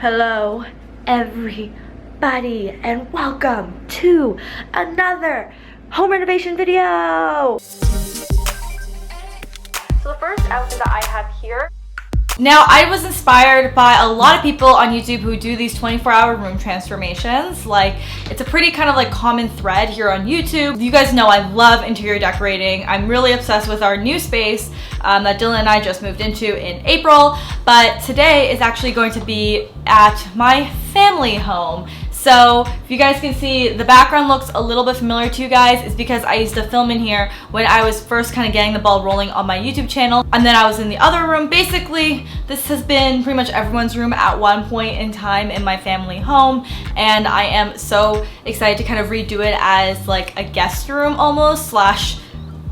Hello everybody and welcome to another home renovation video. So the first outfit that I have here. Now, I was inspired by a lot of people on YouTube who do these 24-hour room transformations. Like, it's a pretty kind of like common thread here on YouTube. You guys know I love interior decorating. I'm really obsessed with our new space that Dylan and I just moved into in April. But today is actually going to be at my family home. So if you guys can see, the background looks a little bit familiar to you guys. It's because I used to film in here when I was first kind of getting the ball rolling on my YouTube channel. And then I was in the other room. Basically, this has been pretty much everyone's room at one point in time in my family home. And I am so excited to kind of redo it as like a guest room almost, slash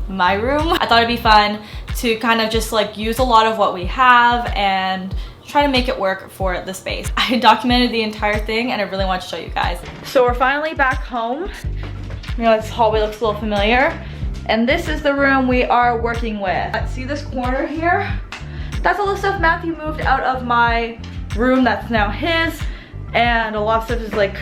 my room. I thought it'd be fun to kind of just like use a lot of what we have and try to make it work for the space. I documented the entire thing and I really want to show you guys. So we're finally back home. You know, this hallway looks a little familiar. And this is the room we are working with. See this corner here? That's all the stuff Matthew moved out of my room that's now his. And a lot of stuff is like,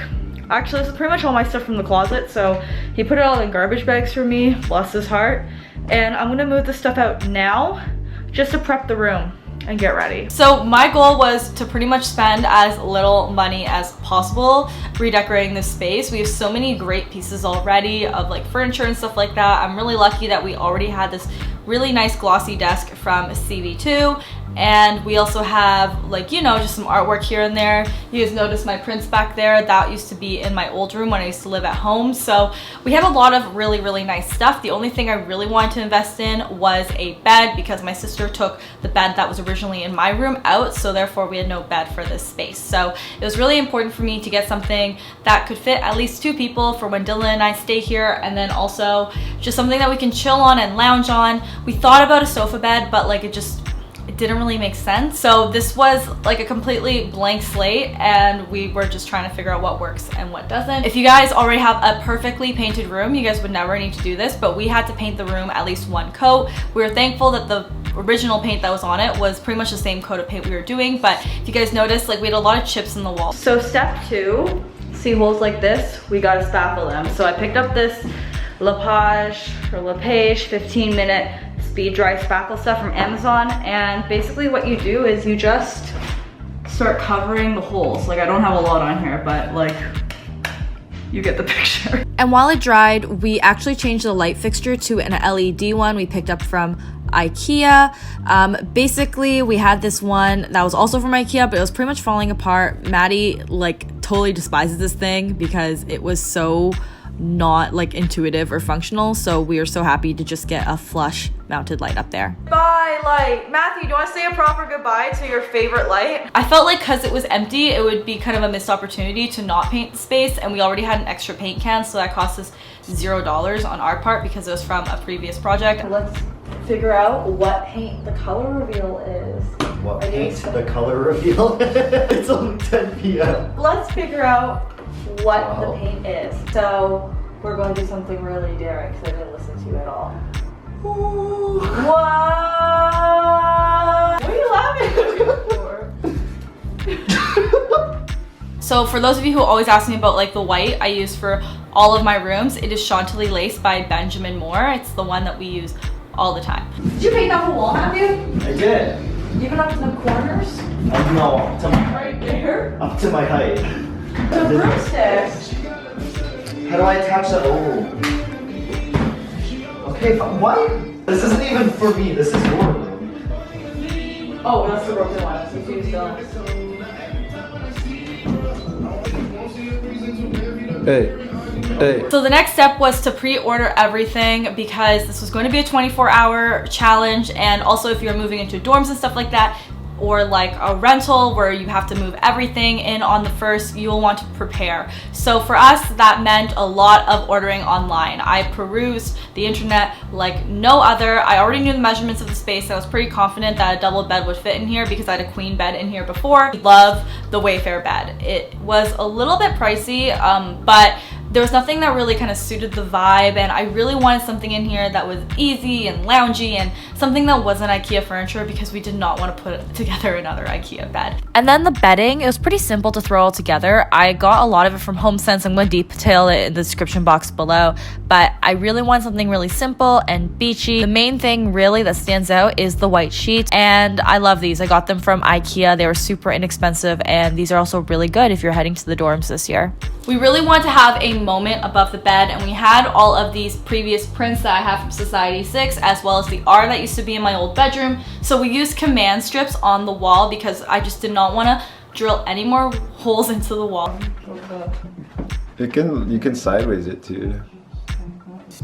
actually this is pretty much all my stuff from the closet. So he put it all in garbage bags for me, bless his heart. And I'm gonna move this stuff out now just to prep the room and get ready. So my goal was to pretty much spend as little money as possible redecorating this space. We have so many great pieces already of like furniture and stuff like that. I'm really lucky that we already had this really nice glossy desk from CV2, and we also have like, you know, just some artwork here and there. You guys notice my prints back there. That used to be in my old room when I used to live at home. So we have a lot of really, really nice stuff. The only thing I really wanted to invest in was a bed because my sister took the bed that was originally in my room out, so therefore we had no bed for this space. So it was really important for me to get something that could fit at least 2 people for when Dylan and I stay here, and then also just something that we can chill on and lounge on. We thought about a sofa bed, but like it didn't really make sense. So this was like a completely blank slate and we were just trying to figure out what works and what doesn't. If you guys already have a perfectly painted room, you guys would never need to do this, but we had to paint the room at least 1 coat. We were thankful that the original paint that was on it was pretty much the same coat of paint we were doing, but if you guys noticed, like we had a lot of chips in the wall. So step 2, see holes like this, we gotta spackle them. So I picked up this Lepage 15-minute speed dry spackle stuff from Amazon, and basically what you do is you just start covering the holes. Like I don't have a lot on here, but like you get the picture. And while it dried, we actually changed the light fixture to an LED one we picked up from IKEA. Basically we had this one that was also from IKEA, but it was pretty much falling apart. Maddie like totally despises this thing because it was so not like intuitive or functional, so we are so happy to just get a flush mounted light up there. Bye light. Matthew, do you want to say a proper goodbye to your favorite light? I felt like because it was empty, it would be kind of a missed opportunity to not paint the space, and we already had an extra paint can, so that cost us $0 on our part because it was from a previous project. Let's figure out what paint the color reveal is. What paint the color reveal? It's only 10 p.m. Let's figure out what the paint is. So we're going to do something really daring because I didn't listen to you at all. Ooh. What? What are you laughing for? So for those of you who always ask me about like the white I use for all of my rooms, it is Chantilly lace by Benjiman. It's the one that we use all the time. Did you paint that whole wall, Matthew? I did. Even up to the corners? No, up to my right there? Up to my height. The broomstick. How do I attach that? Oh. Okay, what? This isn't even for me. This is your room. Oh, that's the broken one. That's confused, Dylan. Hey. So the next step was to pre-order everything because this was going to be a 24-hour challenge, and also if you're moving into dorms and stuff like that, or like a rental where you have to move everything in on the first, you'll want to prepare. So for us, that meant a lot of ordering online. I perused the internet like no other. I already knew the measurements of the space. I was pretty confident that a double bed would fit in here because I had a queen bed in here before. Love the Wayfair bed. It was a little bit pricey, but there was nothing that really kind of suited the vibe, and I really wanted something in here that was easy and loungy and something that wasn't IKEA furniture because we did not want to put together another IKEA bed. And then the bedding, it was pretty simple to throw all together. I got a lot of it from HomeSense. I'm going to detail it in the description box below, but I really want something really simple and beachy. The main thing really that stands out is the white sheets, and I love these. I got them from IKEA. They were super inexpensive, and these are also really good if you're heading to the dorms this year. We really wanted to have a moment above the bed, and we had all of these previous prints that I have from Society 6, as well as the R that used to be in my old bedroom. So we used command strips on the wall because I just did not want to drill any more holes into the wall. You can sideways it too.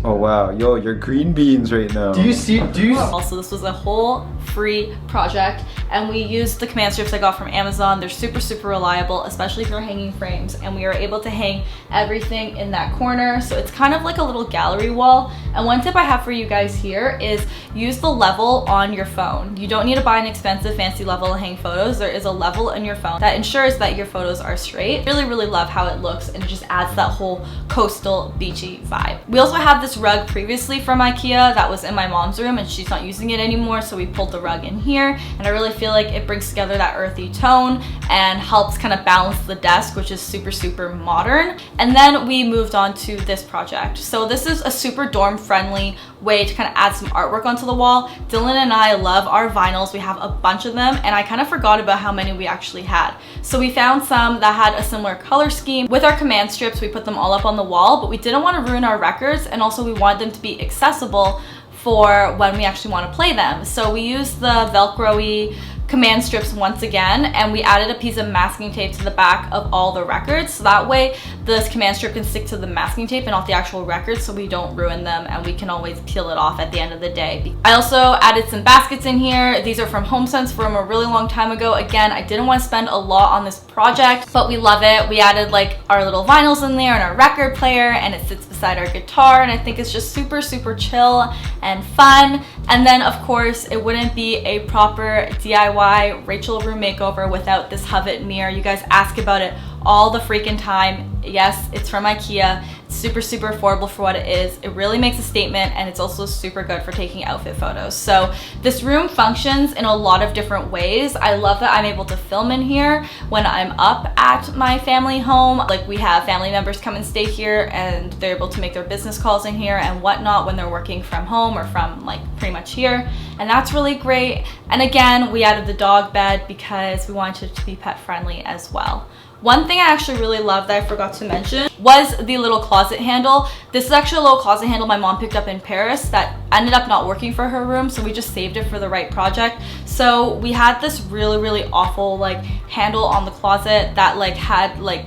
Oh wow, yo, you're green beans right now. Also, this was a whole free project, and we used the command strips I got from Amazon. They're super reliable, especially if you're hanging frames, and we were able to hang everything in that corner. So it's kind of like a little gallery wall. And one tip I have for you guys here is use the level on your phone. You don't need to buy an expensive fancy level to hang photos. There is a level in your phone that ensures that your photos are straight. Really love how it looks, and it just adds that whole coastal beachy vibe. We also have this rug previously from IKEA that was in my mom's room, and she's not using it anymore, so we pulled the rug in here, and I really feel like it brings together that earthy tone and helps kind of balance the desk, which is super modern. And then we moved on to this project. So this is a super dorm friendly way to kind of add some artwork onto the wall. Dylan and I love our vinyls. We have a bunch of them, and I kind of forgot about how many we actually had. So we found some that had a similar color scheme. With our command strips, we put them all up on the wall, but we didn't want to ruin our records, and also we wanted them to be accessible for when we actually want to play them. So we used the Velcro-y command strips once again, and we added a piece of masking tape to the back of all the records, so that way this command strip can stick to the masking tape and not the actual records, so we don't ruin them and we can always peel it off at the end of the day. I also added some baskets in here. These are from HomeSense from a really long time ago. Again, I didn't want to spend a lot on this project, but we love it. We added like our little vinyls in there and our record player, and it sits beside our guitar, and I think it's just super chill and fun. And then of course it wouldn't be a proper DIY Rachel room makeover without this hovet mirror. You guys ask about it all the freaking time. Yes, it's from IKEA. It's super affordable for what it is. It really makes a statement, and it's also super good for taking outfit photos. So this room functions in a lot of different ways. I love that I'm able to film in here when I'm up at my family home. Like, we have family members come and stay here, and they're able to make their business calls in here and whatnot when they're working from home or from like pretty much here, and that's really great. And again, we added the dog bed because we wanted it to be pet friendly as well. One thing I actually really love that I forgot to mention was the little closet handle. This is actually a little closet handle my mom picked up in Paris that ended up not working for her room, so we just saved it for the right project. So we had this really awful like handle on the closet that like had like,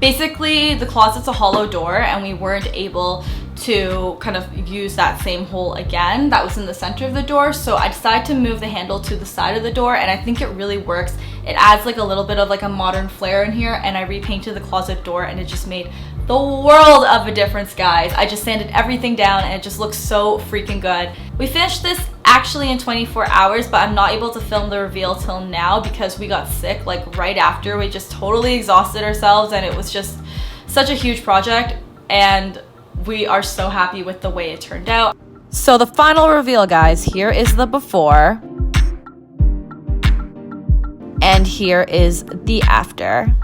basically the closet's a hollow door, and we weren't able to kind of use that same hole again that was in the center of the door. So I decided to move the handle to the side of the door, and I think it really works. It adds like a little bit of like a modern flair in here, and I repainted the closet door, and it just made the world of a difference, guys. I just sanded everything down, and it just looks so freaking good. We finished this actually in 24 hours, but I'm not able to film the reveal till now because we got sick like right after. We just totally exhausted ourselves, and it was just such a huge project, and we are so happy with the way it turned out. So the final reveal, guys, here is the before, and here is the after.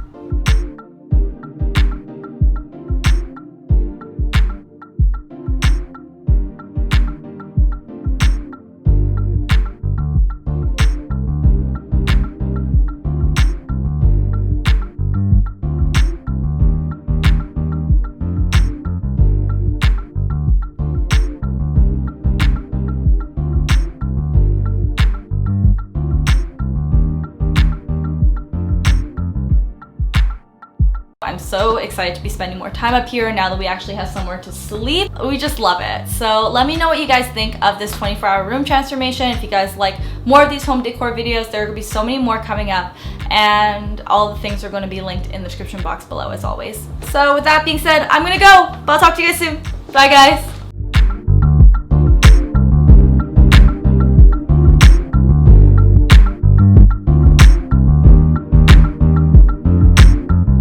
I'm so excited to be spending more time up here now that we actually have somewhere to sleep. We just love it. So let me know what you guys think of this 24-hour room transformation. If you guys like more of these home decor videos, there are gonna be so many more coming up, and all the things are gonna be linked in the description box below as always. So with that being said, I'm gonna go, but I'll talk to you guys soon. Bye guys.